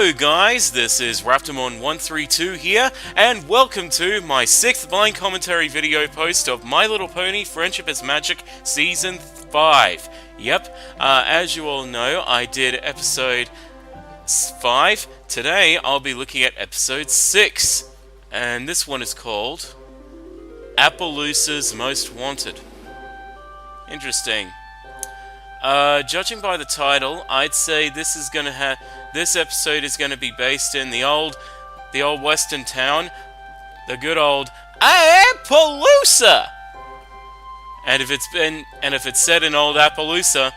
Hello guys, this is Raptormon 132 here, and welcome to my 6th blind commentary video post of My Little Pony Friendship is Magic Season 5. Yep, as you all know, I did episode 5. Today I'll be looking at episode 6, and this one is called Appleoosa's Most Wanted. Interesting. Judging by the title, I'd say this episode is gonna be based in the old western town, the good old Appleoosa. And if it's set in old Appleoosa,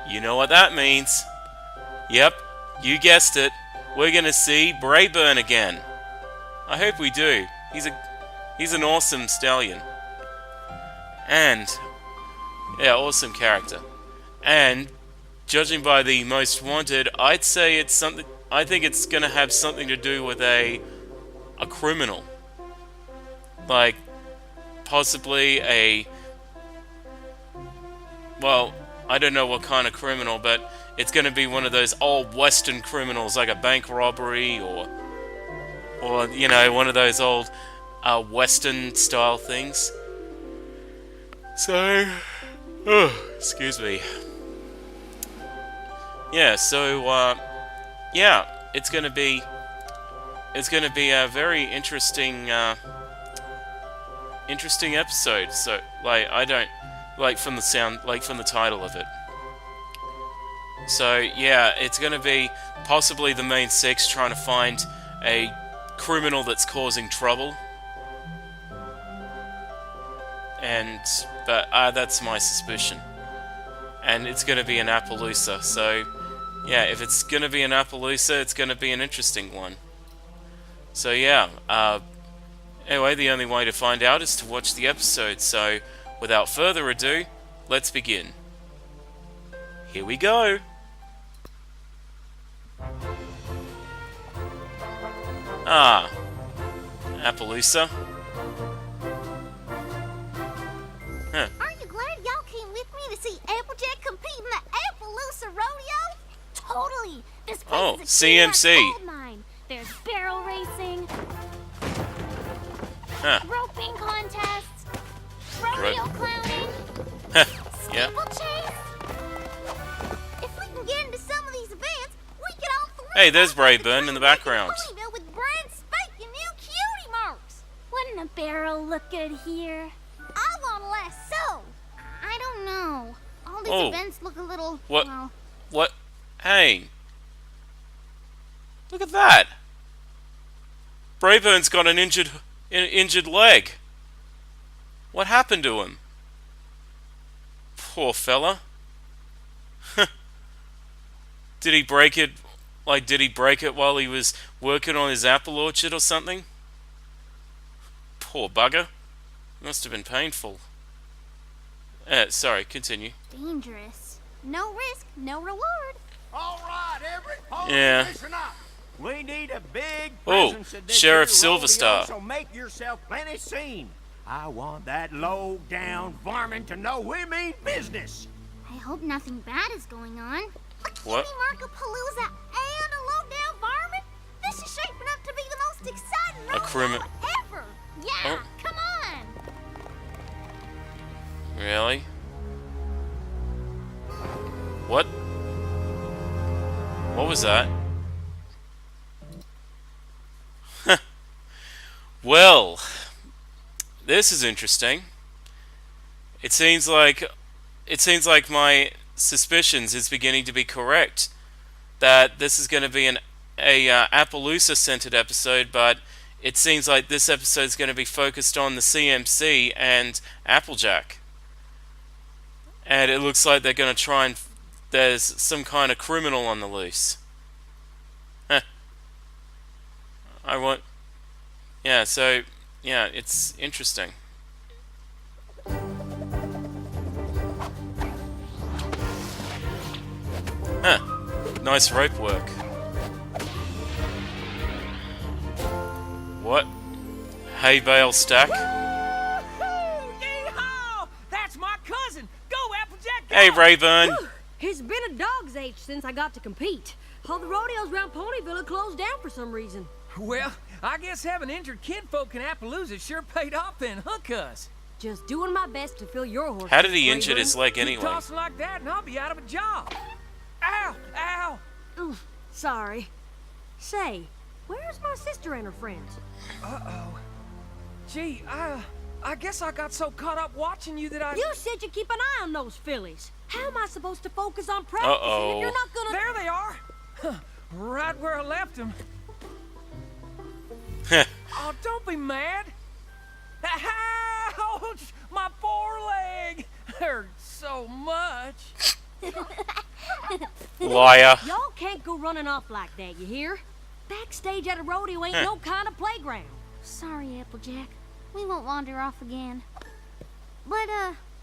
you know what that means. Yep, you guessed it. We're gonna see Brayburn again. I hope we do. He's an awesome stallion. And yeah, awesome character. And judging by the Most Wanted, I'd say it's something. I think it's gonna have something to do with a criminal, like possibly a. Well, I don't know what kind of criminal, but it's gonna be one of those old Western criminals, like a bank robbery or you know, one of those old Western style things. So, excuse me. Yeah, so, yeah, it's gonna be a very interesting episode, so, from the title of it. So, yeah, it's gonna be possibly the main six trying to find a criminal that's causing trouble. But that's my suspicion. And it's gonna be in Appleoosa, so... yeah, if it's gonna be in Appleoosa, it's gonna be an interesting one. So yeah, anyway, the only way to find out is to watch the episode, so without further ado, let's begin. Here we go! Appleoosa. Huh. Aren't you glad y'all came with me to see Applejack compete in the Appleoosa rodeo? Totally! This place is a CMC. gold mine. There's barrel racing, Huh. roping contests, rodeo clowning, Yeah. steeplechase. If we can get into some of these events, we could all three. Hey, there's Brayburn in the background. Ponyville with brand spanking new cutie marks. Wouldn't a barrel look good here? I want a lasso. I don't know. All these events look a little. What? Well, What? Hey. Look at that. Brayburn's got an injured leg. What happened to him? Poor fella. Did he break it? Did he break it while he was working on his apple orchard or something? Poor bugger. Must have been painful. Sorry, continue. dangerous. No risk, no reward. All right, every pony, Yeah. listen up. We need a big Oh, presence at this Sheriff here rodeo, Silverstar. So make yourself plenty seen. I want that low-down varmint to know we mean business. I hope nothing bad is going on. What? Cutie Markapalooza and a low-down varmint? This is shaping up to be the most exciting rodeo ever. Yeah, come on. Really? What? What was that? Well, this is interesting. It seems like my suspicions is beginning to be correct. That this is going to be a Appleoosa-centered episode, but it seems like this episode is going to be focused on the CMC and Applejack. And it looks like they're going to try and... there's some kind of criminal on the loose. Yeah, so... yeah, it's interesting. Nice rope work. What? Hay bale stack? Woo-hoo! Yee-haw! That's my cousin! Go, Applejack, go! Hey, Rayburn! It's been a dog's age since I got to compete. All the rodeos around Ponyville are closed down for some reason. Well, I guess having injured kinfolk in Appaloosa sure paid off then, huh, cuz? Just doing my best to fill your horse. How did he injure his leg Keep anyway? tossing like that and I'll be out of a job. Ow! Ow! Oof, sorry. Say, where's my sister and her friends? Uh-oh. Gee, I guess I got so caught up watching you that I... You said you keep an eye on those fillies. How am I supposed to focus on practicing Uh-oh. if you're not gonna... There they are! Huh, right where I left them. Oh, don't be mad. Ouch! My foreleg hurts so much. Liar. Y'all can't go running off like that, you hear? Backstage at a rodeo ain't no kind of playground. Sorry, Applejack. We won't wander off again. But,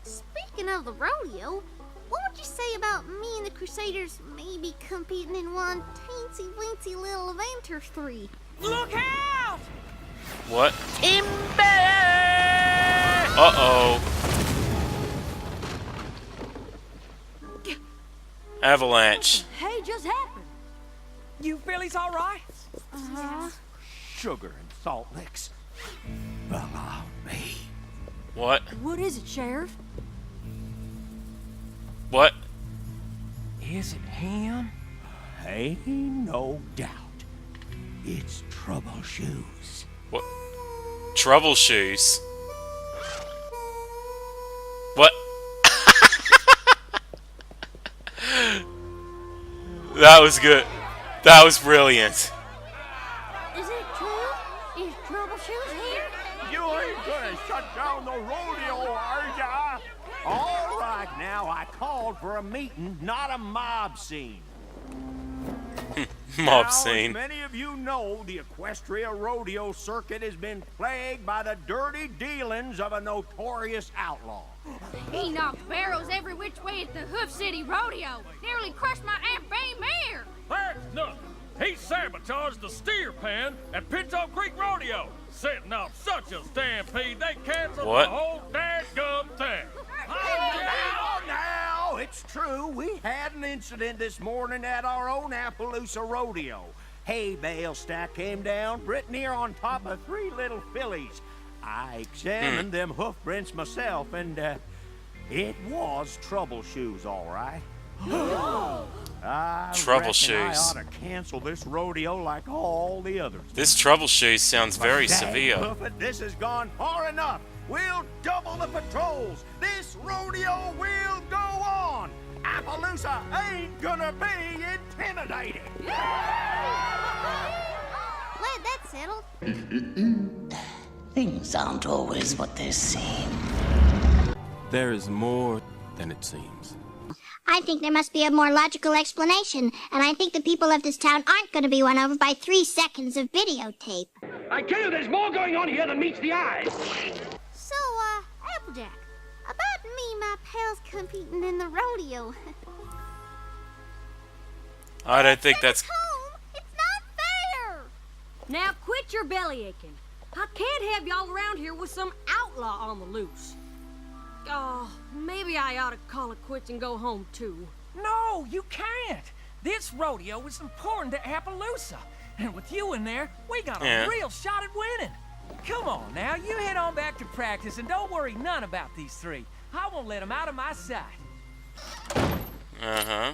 speaking of the rodeo, what would you say about me and the Crusaders maybe competing in one teensy-weensy little event or three? Look out! What? Timber! Uh-oh. Avalanche. Hey, just happened. You fillies all right? Sugar and salt licks. Fell on me. What? What is it, Sheriff? What? Is it him? Ain't no doubt. It's Trouble Shoes. What? Trouble shoes. What? That was good. That was brilliant. Is it true? Is Trouble Shoes here? You ain't gonna shut down the rodeo, are ya? All right, now I called for a meeting, not a mob scene. Mob Now, scene. as many of you know, the Equestria rodeo circuit has been plagued by the dirty dealings of a notorious outlaw. He knocked barrels every which way at the Hoof City Rodeo. Nearly crushed my Aunt Fay mare. That's nothing. He sabotaged the steer pen at Pinto Creek Rodeo, setting off such a stampede they canceled What? the whole dadgum thing. Now, it's true. We had an incident this morning at our own Appleoosa rodeo. Hay bale stack came down pretty near on top of 3 little fillies. I examined them hoof prints myself, and it was Trouble Shoes, all right. I Trouble reckon I Shoes. ought to cancel this rodeo like all the others. This trouble shoes sounds very Dang, severe. Buffett, this has gone far enough. We'll double the patrols. This rodeo will go on. Appaloosa ain't gonna be intimidated. Glad that's settled. Things aren't always what they seem. There is more than it seems. I think there must be a more logical explanation, and I think the people of this town aren't going to be won over by 3 seconds of videotape. I tell you, there's more going on here than meets the eye. So, Applejack, about me and my pals competing in the rodeo. I don't think that's... Home, it's not fair. Now quit your belly aching. I can't have y'all around here with some outlaw on the loose. Oh, maybe I ought to call it quits and go home too. No, you can't. This rodeo is important to Appaloosa. And with you in there, we got Yeah. a real shot at winning. Come on now, you head on back to practice and don't worry none about these 3. I won't let them out of my sight. Uh-huh.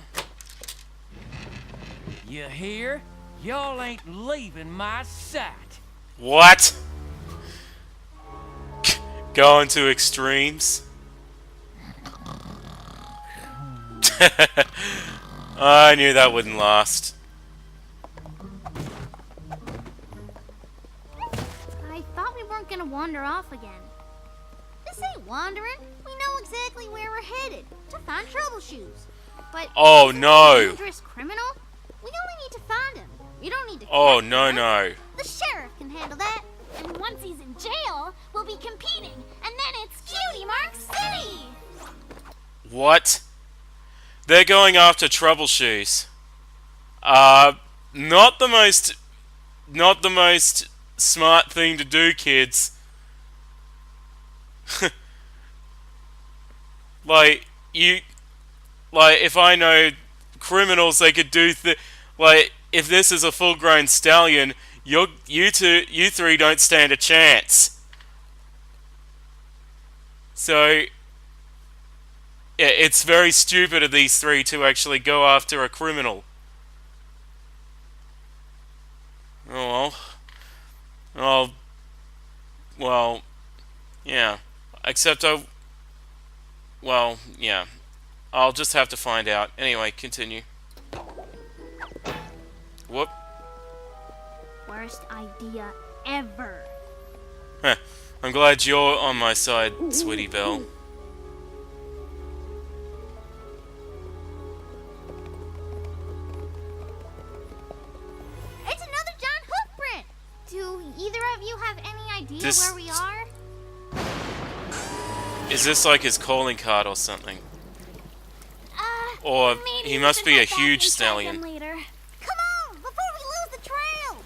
You hear? Y'all ain't leaving my sight. What? Going to extremes? I knew that wouldn't last. I thought we weren't gonna wander off again. This ain't wandering. We know exactly where we're headed, to find Trouble Shoes. But Oh, if he's no. a dangerous criminal, we only need to find him. You don't need to Oh, catch no, him. no. The sheriff can handle that. And once he's in jail, we'll be competing. And then it's Cutie Mark City! What? They're going after Trouble Shoes. Not the most smart thing to do, kids. Like, if I know criminals, they could do Like, if this is a full-grown stallion, you three don't stand a chance. So, yeah, it's very stupid of these three to actually go after a criminal. Oh well, yeah. Except yeah. I'll just have to find out. Anyway, continue. Whoop. Worst idea ever. Heh. I'm glad you're on my side, Sweetie Belle. It's another giant hoof print! Do either of you have any idea where we are? Is this like his calling card or something? Or he must be a huge stallion. Later. Come on, before we lose the trail!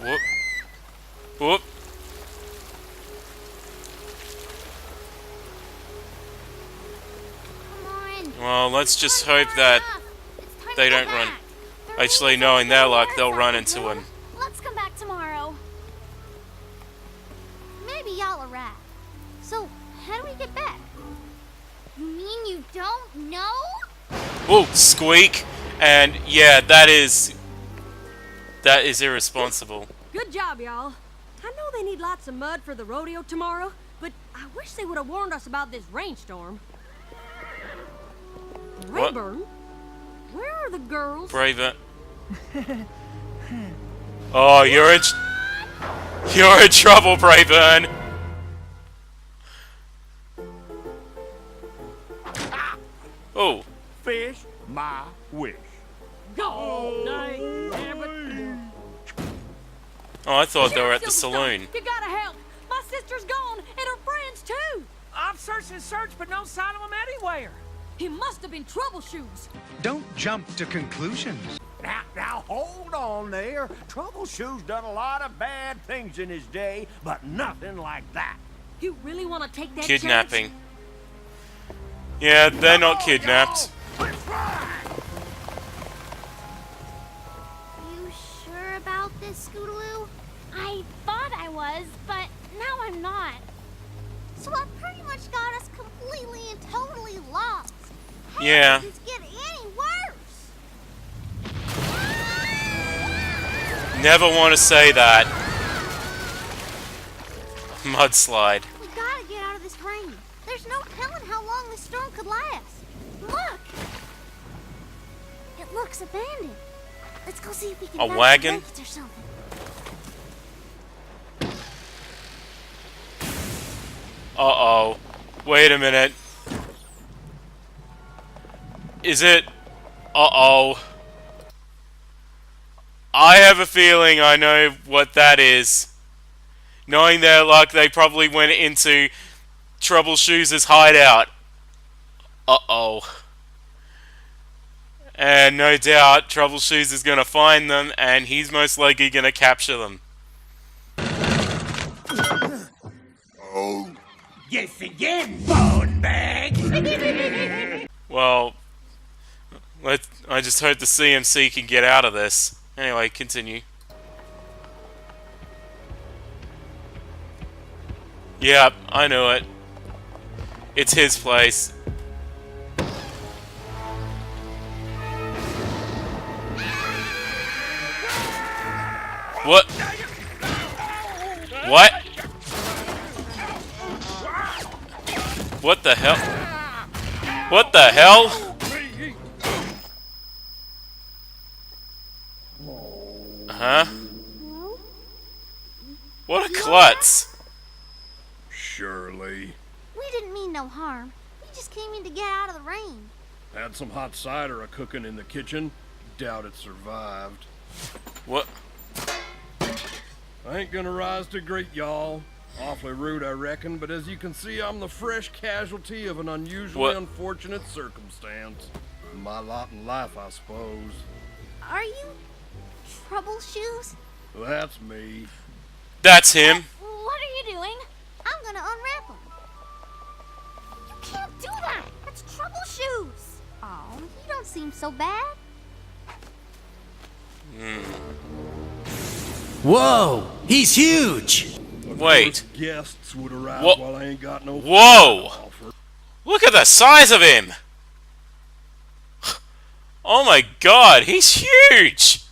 Whoop. Whoop. Come on. Well, let's just hope that they don't run. Actually, knowing their luck, they'll run into him. Let's come back tomorrow. Maybe y'all are right. So, how do we get back? You mean you don't know? Whoa, squeak! And yeah, that is irresponsible. Good job, y'all. I know they need lots of mud for the rodeo tomorrow, but I wish they would have warned us about this rainstorm. What? Rayburn? Where are the girls? Braver. Oh, you're in trouble, Brayburn. Oh. Fish my wish. Go! Dang, damn it. Oh, I thought they were at the Silverstone, saloon. You gotta help. My sister's gone, and her friends too. I've searched and searched, but no sign of them anywhere. He must have been troubleshoes. Don't jump to conclusions. Now hold on there. Troubleshoe's done a lot of bad things in his day, but nothing like that. You really want to take that Kidnapping. chance? Yeah, they're not kidnapped. You sure about this, Scootaloo? I thought I was, but now I'm not. So I pretty much got us completely and totally lost. Yeah. How did this get any worse? Never want to say that. Mudslide. We gotta get out of this rain. There's no telling how long this storm could last. Look! It looks abandoned. Let's go see if we can A find wagon? some lifts or something. Uh-oh. Wait a minute. Is it... Uh-oh. I have a feeling I know what that is. Knowing their luck, they probably went into Troubleshoes' hideout. Uh-oh. And no doubt, Troubleshoes is going to find them, and he's most likely going to capture them. Oh, yes again, bone bag. Well, I just hope the CMC can get out of this. Anyway, continue. Yep, I knew it. It's his place. What? What? What the hell? What the hell? Huh? What a klutz. Surely. We didn't mean no harm. We just came in to get out of the rain. Had some hot cider a-cooking in the kitchen. Doubt it survived. What? I ain't gonna rise to greet y'all. Awfully rude, I reckon, but as you can see, I'm the fresh casualty of an unusually unfortunate circumstance. My lot in life, I suppose. Are you Troubleshoes? That's me. That's him. What are you doing? I'm gonna unwrap them. You can't do that. That's trouble Shoes. Oh, you don't seem so bad. Whoa, he's huge. Wait. Guests would arrive Wha- while I ain't got no. Whoa! Look at the size of him! Oh my god, he's huge!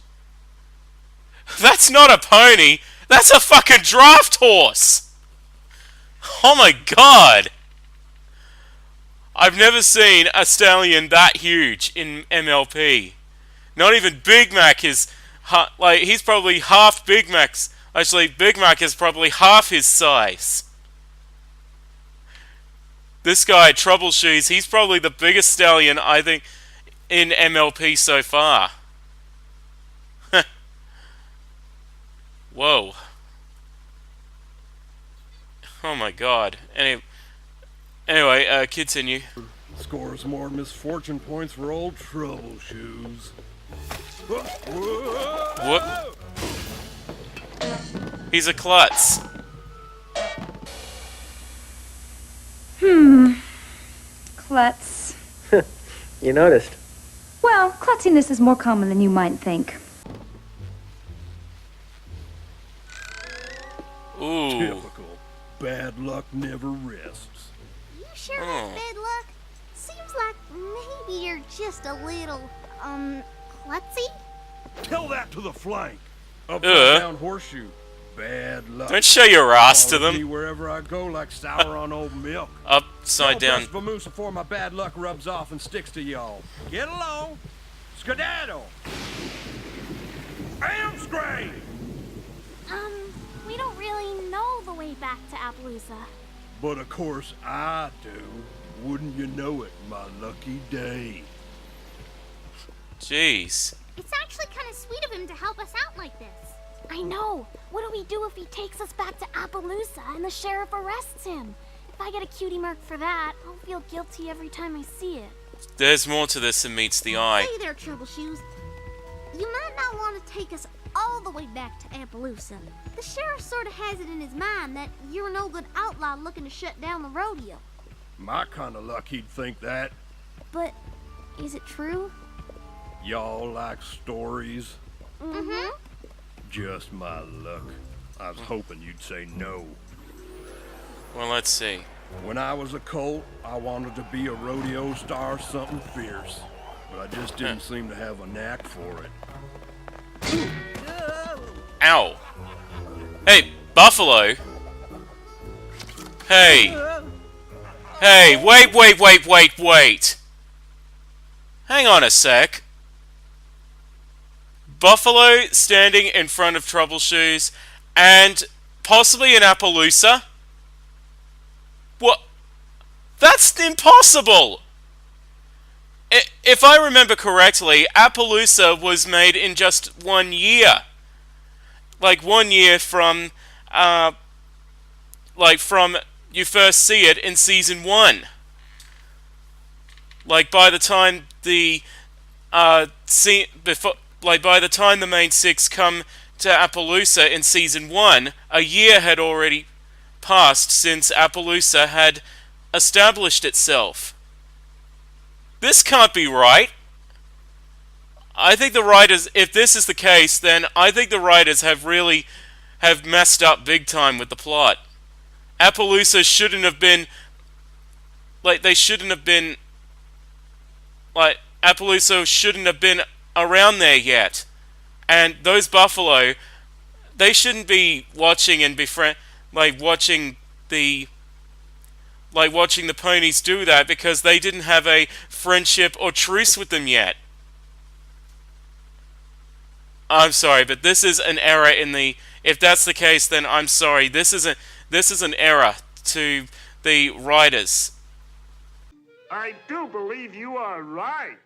That's not a pony, that's a fucking draft horse! Oh my god! I've never seen a stallion that huge in MLP. Not even Big Mac is... like, he's probably half Big Mac's... Actually, Big Mac is probably half his size. This guy, Troubleshoes, he's probably the biggest stallion, I think, in MLP so far. Whoa. Oh my god. Anyway, continue. Scores more misfortune points for old Troubleshoes. Whoop. He's a klutz. Klutz. You noticed. Well, klutziness is more common than you might think. Ooh. Typical. Bad luck never rests. You sure that's bad luck? Seems like maybe you're just a little, klutzy? Tell that to the flank. Upside down horseshoe. Bad luck. Don't show your ass to Follow me them. wherever I go like sour on old milk. Upside down. Don't bust before my bad luck rubs off and sticks to y'all. Get along. Skedaddle. Amscray. We don't really know the way back to Appleoosa. But of course I do. Wouldn't you know it, my lucky day. Jeez. It's actually kind of sweet of him to help us out like this. I know. What do we do if he takes us back to Appleoosa and the sheriff arrests him? If I get a cutie mark for that, I'll feel guilty every time I see it. There's more to this than meets the eye. Hey there, Troubleshoes. You might not want to take us all the way back to Appaloosa. The sheriff sort of has it in his mind that you're an old good outlaw looking to shut down the rodeo. My kind of luck he'd think that. But is it true? Y'all like stories? Mm-hmm. Just my luck. I was hoping you'd say no. Well, let's see. When I was a colt, I wanted to be a rodeo star, something fierce. But I just didn't seem to have a knack for it. Ow. Hey, Buffalo. Hey. Hey, wait. Hang on a sec. Buffalo standing in front of Troubleshoes and possibly in Appaloosa? What? That's impossible! If I remember correctly, Appaloosa was made in just 1 year. Like 1 year from, from you first see it in Season 1. Like, by the time the, by the time the main six come to Appaloosa in Season 1, a year had already passed since Appaloosa had established itself. This can't be right. I think the writers, if this is the case, then I think the writers have messed up big time with the plot. Appaloosa shouldn't have been, Appaloosa shouldn't have been around there yet. And those buffalo, they shouldn't be watching and watching the ponies do that because they didn't have a friendship or truce with them yet. I'm sorry, but this is an error in the... If that's the case, then I'm sorry. This is an error to the writers. I do believe you are right.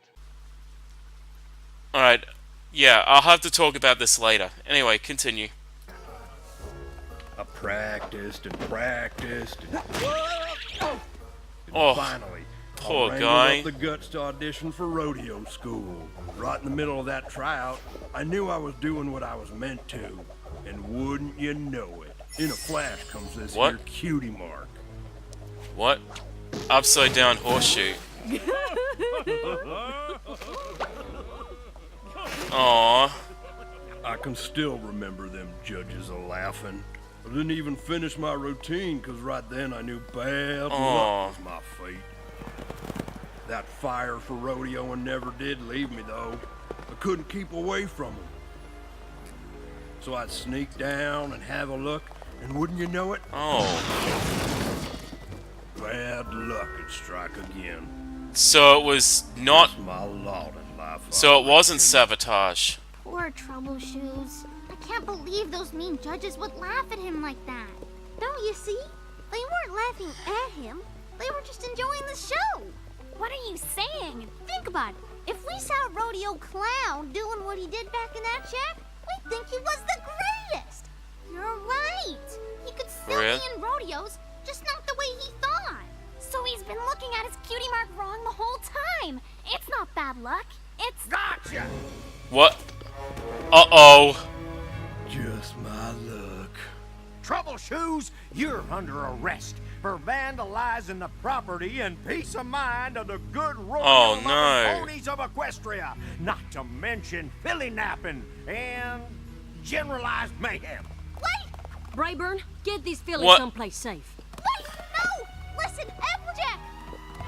Alright, yeah, I'll have to talk about this later. Anyway, continue. I practiced and practiced. Oh, finally, poor I guy. wrangled up the guts to audition for rodeo school. Right in the middle of that tryout, I knew I was doing what I was meant to. And wouldn't you know it, in a flash comes this here cutie mark. What? Upside down horseshoe. Aww. I can still remember them judges a-laughing. I didn't even finish my routine, because right then I knew bad luck was my fate. That fire for rodeoing never did leave me, though. I couldn't keep away from them. So I'd sneak down and have a look, and wouldn't you know it? Bad luck would strike again. So it was not... That's my lot in life. So it wasn't sabotage. Poor Troubleshoes. I can't believe those mean judges would laugh at him like that. Don't you see? They weren't laughing at him. They were just enjoying the show. What are you saying? Think about it. If we saw a rodeo clown doing what he did back in that shack, we'd think he was the greatest. You're right. He could still be in rodeos, just not the way he thought. So he's been looking at his cutie mark wrong the whole time. It's not bad luck. It's... Gotcha! What? Uh-oh. Just my luck. Troubleshoes, you're under arrest for vandalizing the property and peace of mind of the good rodeo ponies of Equestria, not to mention filly napping and generalized mayhem. Wait! Brayburn, get these fillies someplace safe. Wait! No! Listen, Applejack!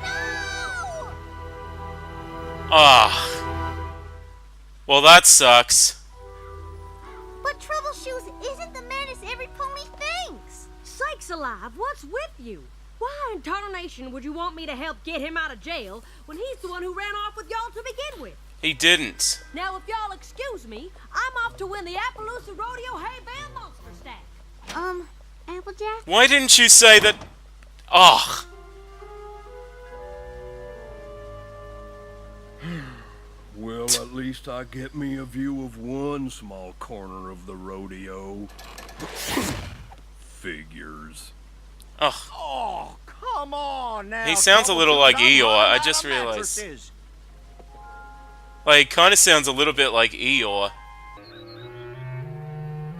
No! Well, that sucks. But Troubleshoes isn't the menace every pony thinks. Sakes alive, what's with you? Why in tarnation would you want me to help get him out of jail when he's the one who ran off with y'all to begin with? He didn't. Now, if y'all excuse me, I'm off to win the Appaloosa Rodeo Hay Bale Monster Stack. Applejack? Why didn't you say that? Ugh. Well, at least I get me a view of one small corner of the rodeo. Figures. Ugh. Oh, come on now. He sounds a little like Eeyore. I just realized. Like, kind of sounds a little bit like Eeyore.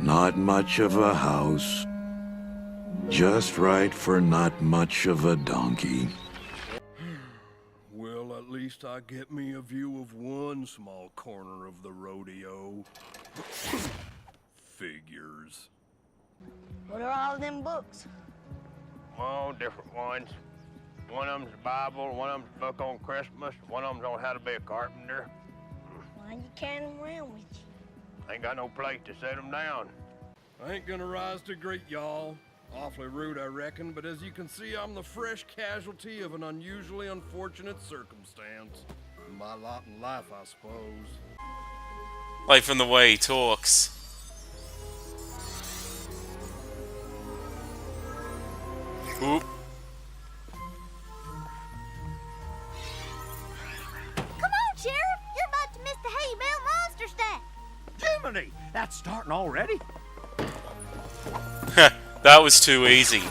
Not much of a house. Just right for not much of a donkey. Well, at least I get me a view of one small corner of the rodeo. Figures. What are all of them books? Oh, different ones. One of them's the Bible, one of them's a book on Christmas, one of them's on how to be a carpenter. Why you carrying them around with you? Ain't got no place to set them down. I ain't gonna rise to great, y'all. Awfully rude, I reckon, but as you can see, I'm the fresh casualty of an unusually unfortunate circumstance. My lot in life, I suppose. Like, from the way he talks. Oop. Come on, Sheriff! You're about to miss the Hay Bale Monster Stack! Jiminy! That's starting already? That was too easy.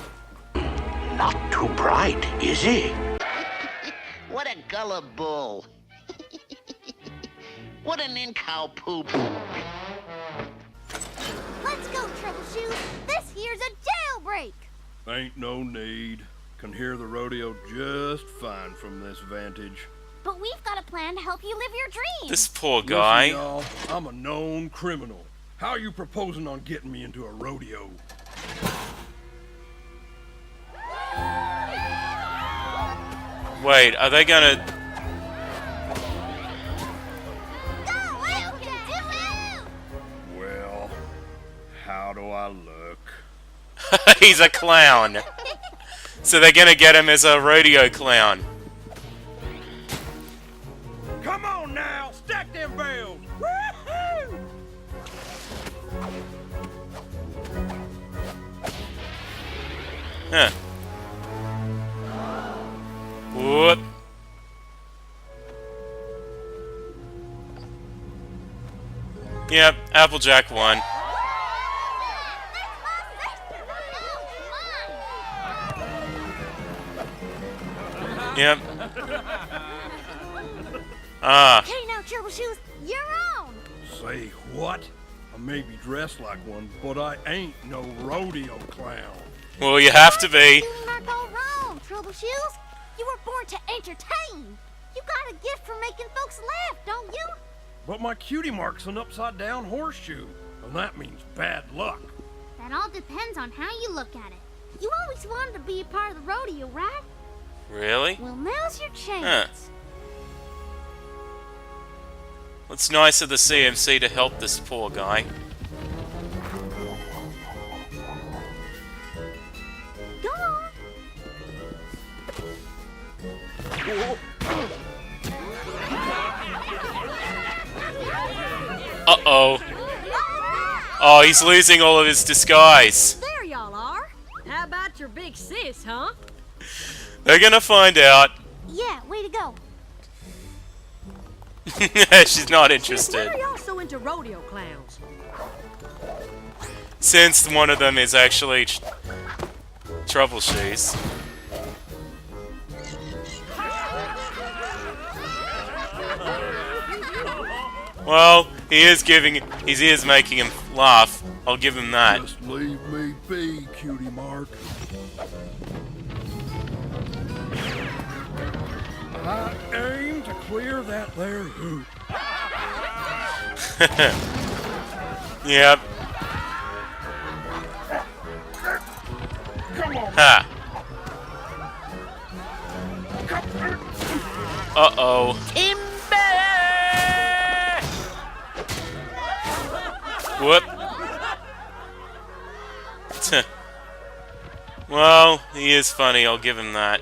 Not too bright, is he? What a gullible. What an in-cow poop. Let's go, Troubleshoes! This here's a jailbreak! Ain't no need. Can hear the rodeo just fine from this vantage. But we've got a plan to help you live your dreams! This poor guy. Listen, y'all, I'm a known criminal. How are you proposing on getting me into a rodeo? Wait, are they gonna... Go, Applejack! Well, how do I look? He's a clown. So they're gonna get him as a rodeo clown. Come on now! Stack them bales! Woo-hoo! Huh. Whoop. Yep, Applejack won. Yep. Okay, now, Troubleshoes, you're on! Say what? I may be dressed like one, but I ain't no rodeo clown. Well, you have to be. You're not all wrong, Troubleshoes. You were born to entertain. You got a gift for making folks laugh, don't you? But my cutie mark's an upside-down horseshoe, and that means bad luck. That all depends on how you look at it. You always wanted to be a part of the rodeo, right? Really? Well, now's your chance. Huh. It's nice of the CMC to help this poor guy. Go on. Uh-oh. Oh, he's losing all of his disguise. There y'all are. How about your big sis, huh? They're gonna find out. Yeah, way to go. She's not interested. Why are y'all so into rodeo clowns? Since one of them is actually Trouble Shoes. Well, he is making him laugh. I'll give him that. Just leave me be, cutie mark. I aim to clear that there hoop. Yep. Come on. Ha. Uh-oh. Whoop. Well, he is funny, I'll give him that.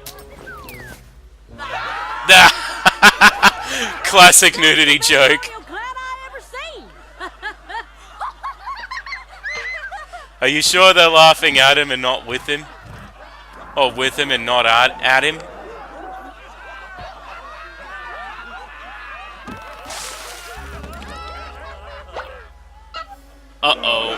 Classic nudity joke. Are you sure they're laughing at him and not with him? Or with him and not at him? Uh-oh.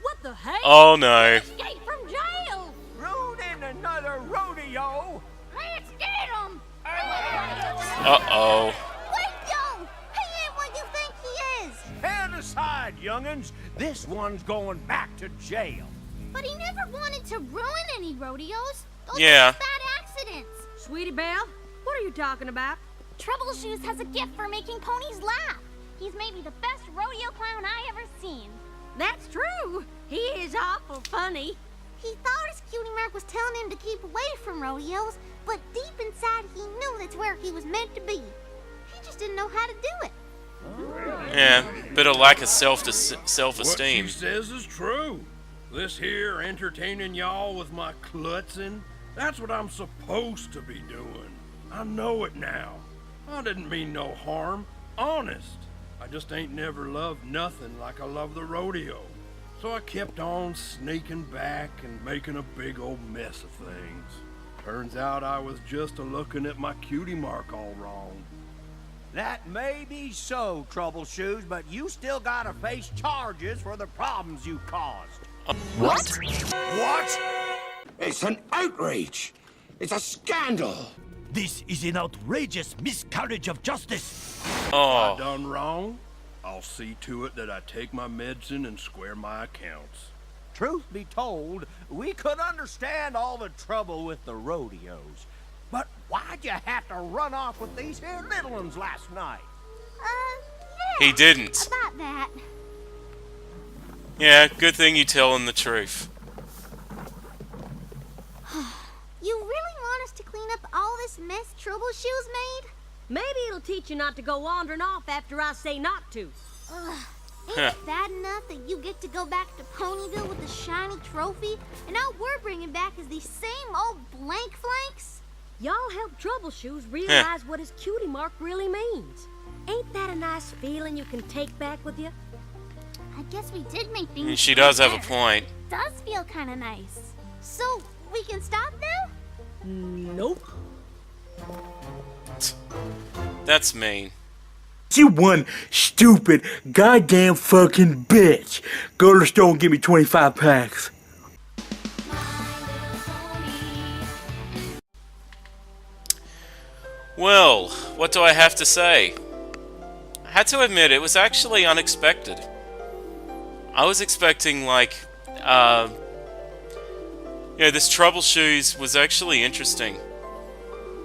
What the heck? Oh no. Escape from jail. Ruining another rodeo. Let's get him. Uh-oh. Wait, yo! He ain't what you think he is. Hand aside, young'uns. This one's going back to jail. But he never wanted to ruin any rodeos. Those Yeah. are bad accidents. Sweetie Belle, what are you talking about? Troubleshoes has a gift for making ponies laugh. He's maybe the best rodeo clown I ever seen. That's true. He is awful funny. He thought his cutie mark was telling him to keep away from rodeos, but deep inside he knew that's where he was meant to be. He just didn't know how to do it. Yeah, bit of lack of What self-esteem. she says is true. This here entertaining y'all with my klutzing, that's what I'm supposed to be doing. I know it now. I didn't mean no harm. Honest. I just ain't never loved nothing like I love the rodeo. So I kept on sneaking back and making a big old mess of things. Turns out I was just a-looking at my cutie mark all wrong. That may be so, Troubleshoes, but you still gotta face charges for the problems you caused. What? What? It's an outrage. It's a scandal. This is an outrageous miscarriage of justice. Oh. I done wrong. I'll see to it that I take my medicine and square my accounts. Truth be told, we could understand all the trouble with the rodeos. But why'd you have to run off with these here little ones last night? Yeah. He didn't. About that. Yeah, good thing you tell him the truth. You really want us to clean up all this mess Troubleshoes made? Maybe it'll teach you not to go wandering off after I say not to. Ugh. Ain't it bad enough that you get to go back to Ponyville with the shiny trophy, and all we're bringing back is these same old blank flanks? Y'all help Troubleshoes realize what his cutie mark really means. Ain't that a nice feeling you can take back with you? I guess we did make things She does have a better. point. Does feel kind of nice. So, we can stop now? Nope. That's mean. You one stupid, goddamn fucking bitch. Go to the store and give me 25 packs. Well, what do I have to say? I had to admit, it was actually unexpected. I was expecting, like, this Troubleshoes was actually interesting.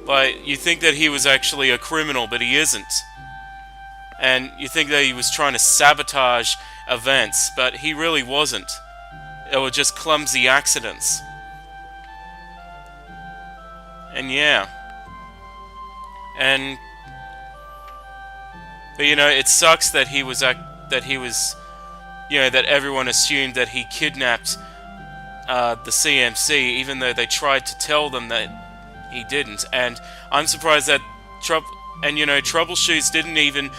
Like, you think that he was actually a criminal, but he isn't. And you think that he was trying to sabotage events, but he really wasn't. They were just clumsy accidents. And yeah. But you know, it sucks that he was, you know, that everyone assumed that he kidnapped the CMC, even though they tried to tell them that he didn't. And I'm surprised that Troubleshoes didn't even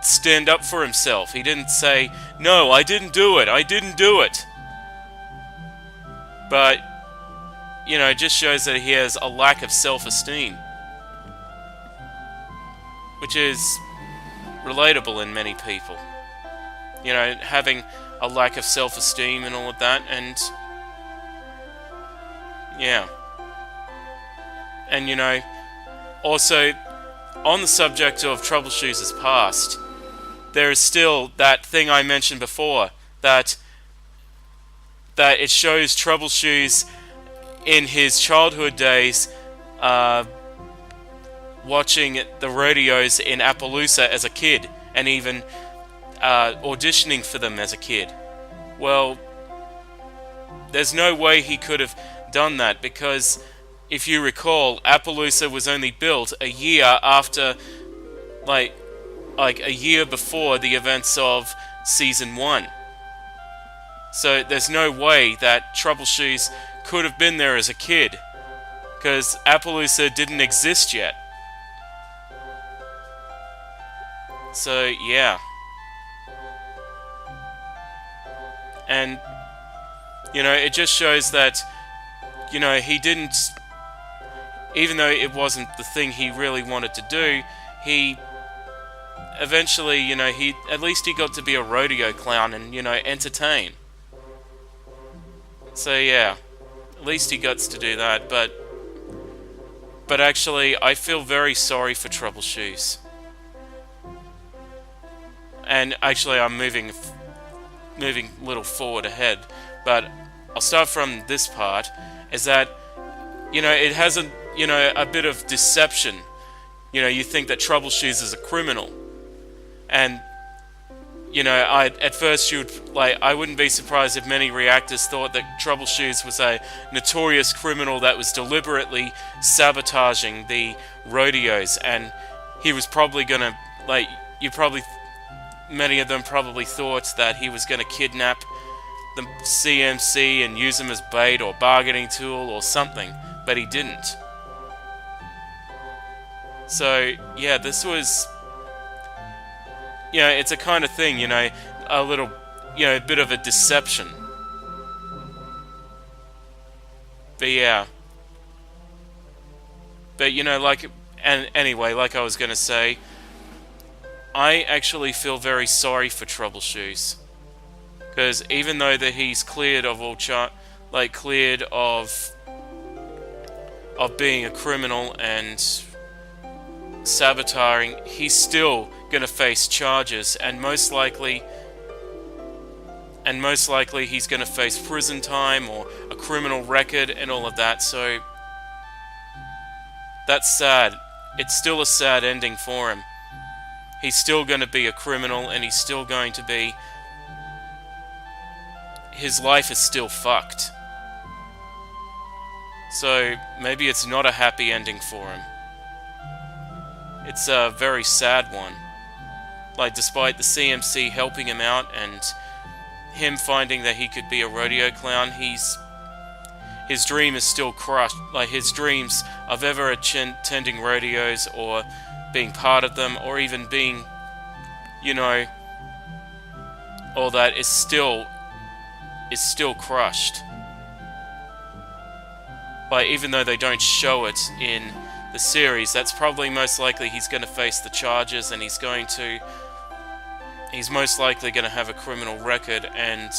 stand up for himself. He didn't say, "No, I didn't do it. I didn't do it." But you know, it just shows that he has a lack of self-esteem, which is relatable in many people. You know, having a lack of self-esteem and all of that, and yeah. And you know, also on the subject of Troubleshoes' past, there is still that thing I mentioned before, that it shows Troubleshoes in his childhood days watching the rodeos in Appleoosa as a kid, and even auditioning for them as a kid. Well, there's no way he could have done that, because if you recall, Appleoosa was only built a year after, like a year before the events of Season 1. So there's no way that Troubleshoes could have been there as a kid, because Appleoosa didn't exist yet. So yeah. And you know, it just shows that, you know, he didn't, even though it wasn't the thing he really wanted to do, he eventually, you know, at least he got to be a rodeo clown and, you know, entertain. So yeah, at least he gets to do that. But actually, I feel very sorry for Troubleshoes. And actually, I'm moving a little forward ahead, but I'll start from this part. Is that, you know, it has a bit of deception. You know, you think that Troubleshoes is a criminal, and you know, at first I wouldn't be surprised if many reactors thought that Troubleshoes was a notorious criminal that was deliberately sabotaging the rodeos, and he was probably gonna, many of them probably thought that he was gonna kidnap the CMC and use him as bait or bargaining tool or something, but he didn't. So yeah, this was, you know, it's a kind of thing, you know, a little, you know, a bit of a deception. But yeah. But you know, anyway, like I was gonna say, I actually feel very sorry for Troubleshoes, because even though that he's cleared of all cleared of being a criminal and sabotaging, he's still gonna face charges, and most likely he's gonna face prison time or a criminal record and all of that. So that's sad. It's still a sad ending for him. He's still gonna be a criminal, and he's still going to be, his life is still fucked. So maybe it's not a happy ending for him. It's a very sad one. Like, despite the CMC helping him out and him finding that he could be a rodeo clown, his dream is still crushed. Like, his dreams of ever attending rodeos or being part of them, or even being, you know, all that is still crushed. Like, even though they don't show it in the series, that's probably most likely he's going to face the charges, and he's most likely going to have a criminal record, and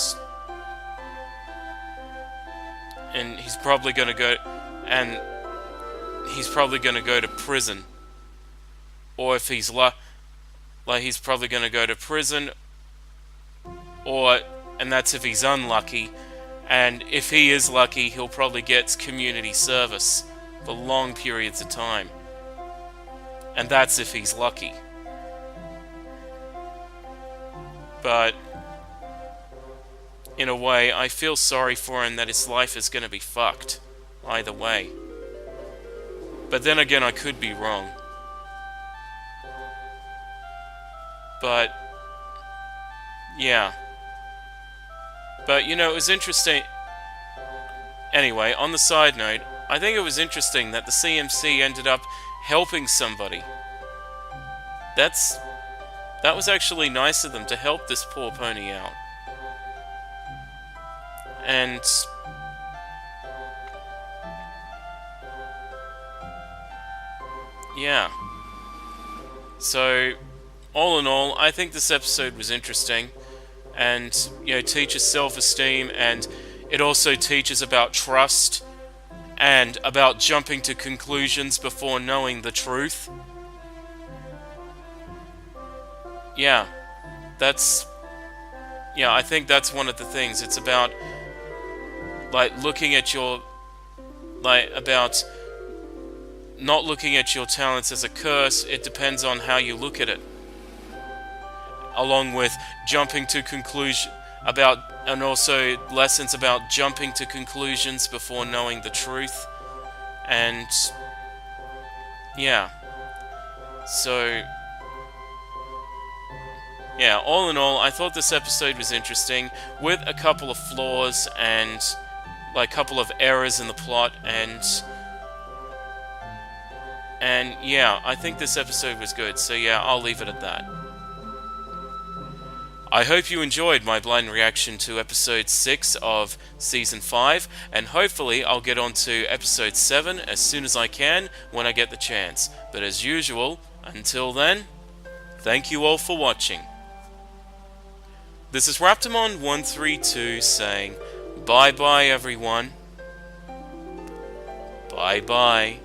he's probably going to go to prison. Or if he's he's probably going to go to prison, and that's if he's unlucky. And if he is lucky, he'll probably get community service for long periods of time. And that's if he's lucky. But in a way, I feel sorry for him that his life is going to be fucked. Either way. But then again, I could be wrong. But yeah. But, you know, it was interesting. Anyway, on the side note, I think it was interesting that the CMC ended up helping somebody. That was actually nice of them to help this poor pony out. And yeah. So, all in all, I think this episode was interesting. And, you know, teaches self-esteem, and it also teaches about trust, and about jumping to conclusions before knowing the truth. Yeah, I think that's one of the things. It's about, like, looking at your, about not looking at your talents as a curse. It depends on how you look at it. Along with jumping to and also lessons about jumping to conclusions before knowing the truth. And yeah. So yeah, all in all, I thought this episode was interesting, with a couple of flaws and like a couple of errors in the plot, and yeah, I think this episode was good. So yeah, I'll leave it at that. I hope you enjoyed my blind reaction to episode 6 of season 5, and hopefully I'll get on to episode 7 as soon as I can when I get the chance. But as usual, until then, thank you all for watching. This is Raptormon 132 saying bye bye everyone. Bye bye.